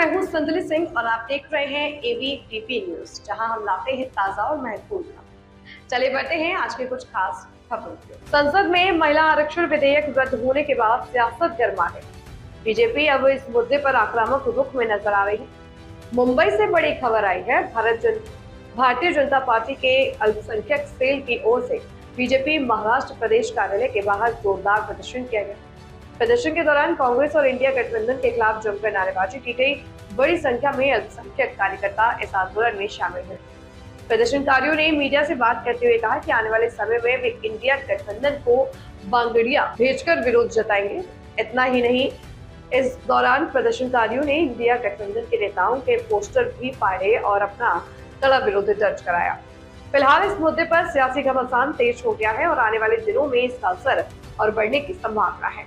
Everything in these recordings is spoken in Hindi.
मैं हूं संदली सिंह और आप देख रहे हैं ABDP न्यूज, जहां हम लाते हैं ताजा और महत्वपूर्ण खबर। चलिए बढ़ते हैं आज के कुछ खास खबरों की। संसद में महिला आरक्षण विधेयक रद्द होने के बाद सियासत गर्मा है। बीजेपी अब इस मुद्दे पर आक्रामक रुख में नजर आ रही है। मुंबई से बड़ी खबर आई है। भारतीय जनता पार्टी के अल्पसंख्यक सेल की ओर से बीजेपी महाराष्ट्र प्रदेश कार्यालय के बाहर जोरदार प्रदर्शन किया गया। प्रदर्शन के दौरान कांग्रेस और इंडिया गठबंधन के खिलाफ जमकर नारेबाजी की गई। बड़ी संख्या में अल्पसंख्यक कार्यकर्ता इस आंदोलन में शामिल हुए। प्रदर्शनकारियों ने मीडिया से बात करते हुए कहा कि आने वाले समय में वे इंडिया गठबंधन को बांगड़िया भेजकर विरोध जताएंगे। इतना ही नहीं, इस दौरान प्रदर्शनकारियों ने इंडिया गठबंधन के नेताओं के पोस्टर भी फाड़े और अपना कड़ा विरोध दर्ज कराया। फिलहाल इस मुद्दे पर सियासी घमासान तेज हो गया है और आने वाले दिनों में इसका असर और बढ़ने की संभावना है।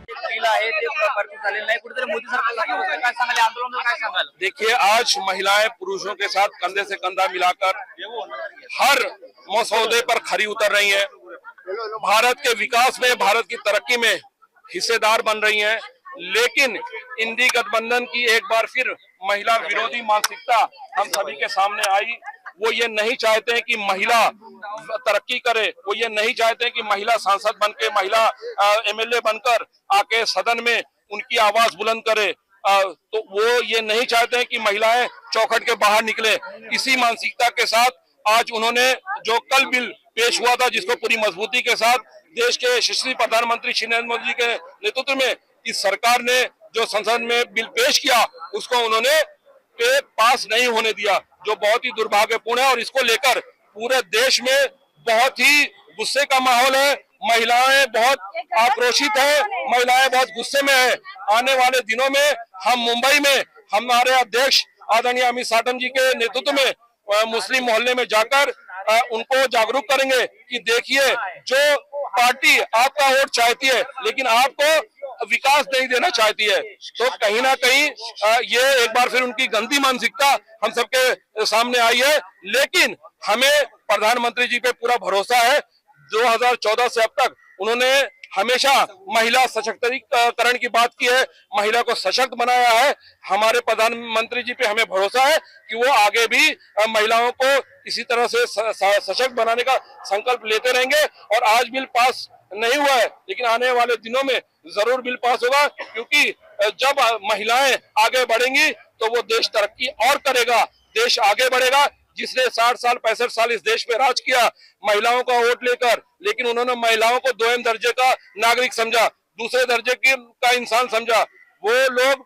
देखिए, आज महिलाएं पुरुषों के साथ कंधे से कंधा मिलाकर हर मसौदे पर खरी उतर रही हैं। भारत के विकास में, भारत की तरक्की में हिस्सेदार बन रही हैं। लेकिन इंडी गठबंधन की एक बार फिर महिला विरोधी मानसिकता हम सभी के सामने आई। वो ये नहीं चाहते हैं कि महिला तरक्की करे, वो ये नहीं चाहते हैं कि महिला सांसद बनके, महिला MLA बनकर आके सदन में उनकी आवाज बुलंद करे। तो वो ये नहीं चाहते हैं कि महिलाएं चौखट के बाहर निकले। इसी मानसिकता के साथ आज उन्होंने जो कल बिल पेश हुआ था, जिसको पूरी मजबूती के साथ देश के यशस्वी प्रधानमंत्री श्री नरेंद्र मोदी जी के नेतृत्व में इस सरकार ने जो संसद में बिल पेश किया, उसको उन्होंने पास नहीं होने दिया, जो बहुत ही दुर्भाग्यपूर्ण है। और इसको लेकर पूरे देश में बहुत ही गुस्से का माहौल है। महिलाएं बहुत आक्रोशित है, महिलाएं बहुत गुस्से में है। आने वाले दिनों में हम मुंबई में हमारे अध्यक्ष आदरणीय अमित शाह जी के नेतृत्व में मुस्लिम मोहल्ले में जाकर उनको जागरूक करेंगे कि देखिए, जो पार्टी आपका वोट चाहती है लेकिन आपको विकास नहीं देना चाहती है, तो कहीं ना कहीं ये एक बार फिर उनकी गंदी मानसिकता हम सबके सामने आई है। लेकिन हमें प्रधानमंत्री जी पे पूरा भरोसा है। 2014 से अब तक उन्होंने हमेशा महिला सशक्तिकरण की बात की है, महिला को सशक्त बनाया है। हमारे प्रधानमंत्री जी पे हमें भरोसा है कि वो आगे भी महिलाओं को इसी तरह से सशक्त बनाने का संकल्प लेते रहेंगे। और आज बिल पास नहीं हुआ है, लेकिन आने वाले दिनों में जरूर बिल पास होगा, क्योंकि जब महिलाएं आगे बढ़ेंगी तो वो देश तरक्की और करेगा, देश आगे बढ़ेगा। जिसने 60 साल 65 साल इस देश में राज किया महिलाओं का वोट लेकर, लेकिन उन्होंने महिलाओं को 2 दर्जे का नागरिक समझा, दूसरे दर्जे का इंसान समझा। वो लोग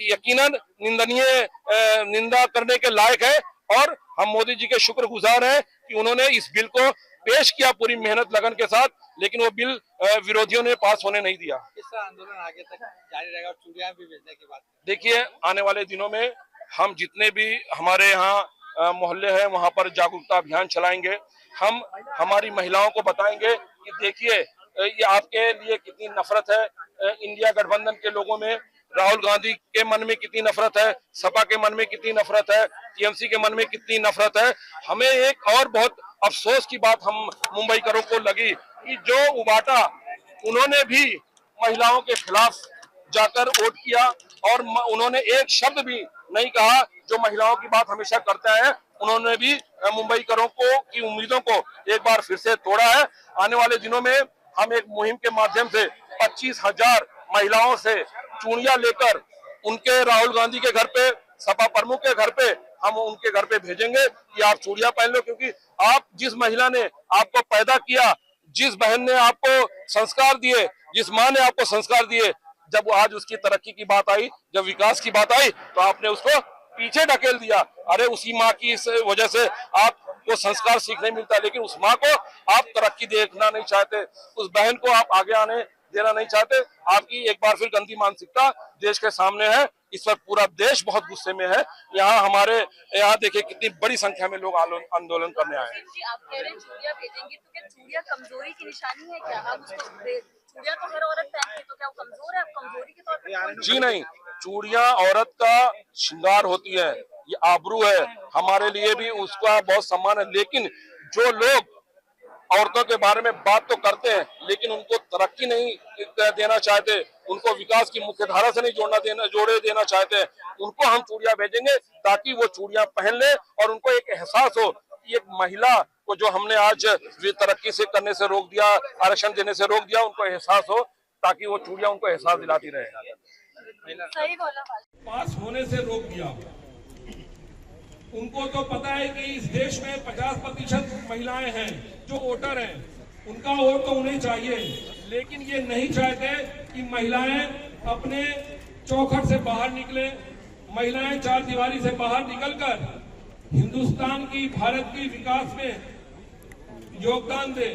यकीनन निंदनीय निंदा करने के लायक है। और हम मोदी जी के शुक्रगुजार हैं कि उन्होंने इस बिल को पेश किया पूरी मेहनत लगन के साथ, लेकिन वो बिल विरोधियों ने पास होने नहीं दिया। इस आंदोलन आगे तक जारी रहेगा और चूड़ियां भी भेजने की बात। देखिए, आने वाले दिनों में हम जितने भी हमारे यहाँ मोहल्ले हैं वहां पर जागरूकता अभियान चलाएंगे। हम हमारी महिलाओं को बताएंगे कि देखिए, ये आपके लिए कितनी नफरत है। इंडिया गठबंधन के लोगों में राहुल गांधी के मन में कितनी नफरत है, सपा के मन में कितनी नफरत है, TMC के मन में कितनी नफरत है। हमें एक और बहुत अफसोस की बात हम मुंबईकरों को लगी कि जो उबाटा उन्होंने भी महिलाओं के खिलाफ जाकर वोट किया और उन्होंने एक शब्द भी नहीं कहा जो महिलाओं की बात हमेशा करता है। उन्होंने भी मुंबईकरों को की उम्मीदों को एक बार फिर से तोड़ा है। आने वाले दिनों में हम एक मुहिम के माध्यम से 25,000 महिलाओं से चूड़ियां लेकर उनके राहुल गांधी के घर पे, सपा प्रमुख के घर पे, हम उनके घर पे भेजेंगे कि आप चूड़ियां पहन लो, क्योंकि आप जिस महिला ने आपको पैदा किया, जिस बहन ने आपको संस्कार दिए, जिस माँ ने आपको संस्कार दिए, जब आज उसकी तरक्की की बात आई, जब विकास की बात आई, तो आपने उसको पीछे ढकेल दिया। अरे उसी माँ की वजह से आपको संस्कार सीखने मिलता है, लेकिन उस माँ को आप तरक्की देखना नहीं चाहते, उस बहन को आप आगे आने देना नहीं चाहते। आपकी एक बार फिर गंदी मानसिकता देश के सामने है। इस वक्त पूरा देश बहुत गुस्से में है। हमारे यहाँ देखिए कितनी बड़ी संख्या में लोग आंदोलन करने आए हैं। आप कह रहे हैं चूड़ियां भेजेंगे, तो क्या चूड़ियां कमजोरी की निशानी है क्या? आप उसको चूड़ियां तो हर औरत पहनती है, तो क्या वो कमजोर है? आप कमजोरी के तौर पर? जी नहीं, चूड़ियां औरत का श्रृंगार होती है, ये आबरू है, हमारे लिए भी उसका बहुत सम्मान है। लेकिन जो लोग औरतों के बारे में बात तो करते हैं, लेकिन उनको तरक्की नहीं देना चाहते, उनको विकास की मुख्य धारा से नहीं जोड़े देना चाहते। उनको हम चूड़ियां भेजेंगे ताकि वो चूड़ियां पहन ले और उनको एक एहसास हो। ये महिला को जो हमने आज तरक्की से करने से रोक दिया, आरक्षण देने से रोक दिया, उनको एहसास हो, ताकि वो चूड़ियां उनको एहसास दिलाती रहे। सही बोला। पास होने से रोक दिया। उनको तो पता है कि इस देश में 50% महिलाएं हैं जो वोटर हैं, उनका वोट तो उन्हें चाहिए, लेकिन ये नहीं चाहते कि महिलाएं अपने चौखट से बाहर निकले, महिलाएं चार दीवारी से बाहर निकलकर हिंदुस्तान की, भारत की विकास में योगदान दें।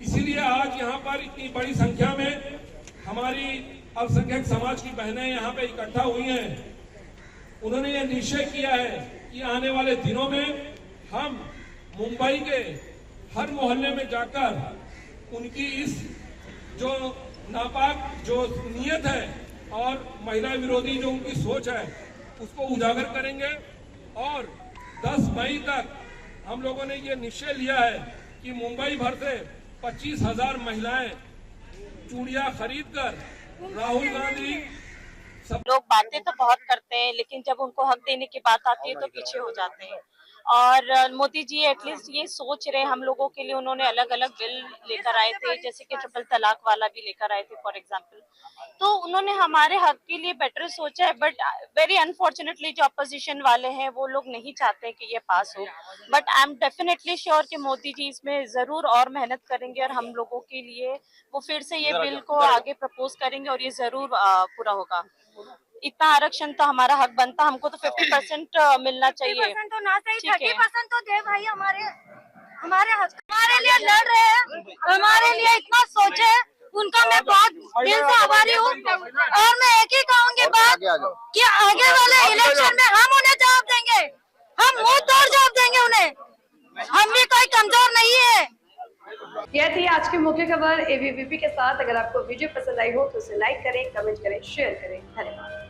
इसीलिए आज यहाँ पर इतनी बड़ी संख्या में हमारी अल्पसंख्यक समाज की बहनें यहाँ पे इकट्ठा हुई हैं। उन्होंने ये निश्चय किया है कि आने वाले दिनों में हम मुंबई के हर मोहल्ले में जाकर उनकी इस जो नापाक जो नीयत है और महिला विरोधी जो उनकी सोच है उसको उजागर करेंगे। और 10 मई तक हम लोगों ने ये निश्चय लिया है कि मुंबई भर से 25,000 महिलाएं चूड़ियां खरीदकर राहुल गांधी लोग बातें तो बहुत करते हैं, लेकिन जब उनको हक देने की बात आती है तो पीछे हो जाते हैं। और मोदी जी एटलीस्ट ये सोच रहे हम लोगों के लिए, उन्होंने अलग अलग बिल लेकर आए थे, जैसे कि ट्रिपल तलाक वाला भी लेकर आए थे फॉर एग्जांपल। तो उन्होंने हमारे हक के लिए बेटर सोचा है, बट वेरी अनफॉर्चुनेटली जो अपोजिशन वाले हैं वो लोग नहीं चाहते कि ये पास हो। But I am definitely sure कि मोदी जी इसमें जरूर और मेहनत करेंगे और हम लोगों के लिए वो फिर से ये बिल को आगे प्रपोज करेंगे और ये जरूर पूरा होगा। इतना आरक्षण तो हमारा हक बनता, हमको तो 50% मिलना चाहिए। 50% तो ना सही, 30% तो दे भाई। हमारे हमारे लिए लड़ रहे हैं, हमारे लिए इतना सोचे, उनका मैं बहुत दिल से आभारी हूँ। और मैं एक ही कहूँगी बात कि आगे वाले इलेक्शन में हम उन्हें जवाब देंगे, हम मुंह तोड़ जवाब देंगे उन्हें। हम भी कोई कमजोर नहीं है। यह थी आज की मुख्य खबर एबीवीपी के साथ। अगर आपको वीडियो पसंद आई हो तो उसे लाइक करें, कमेंट करें, शेयर करें। धन्यवाद।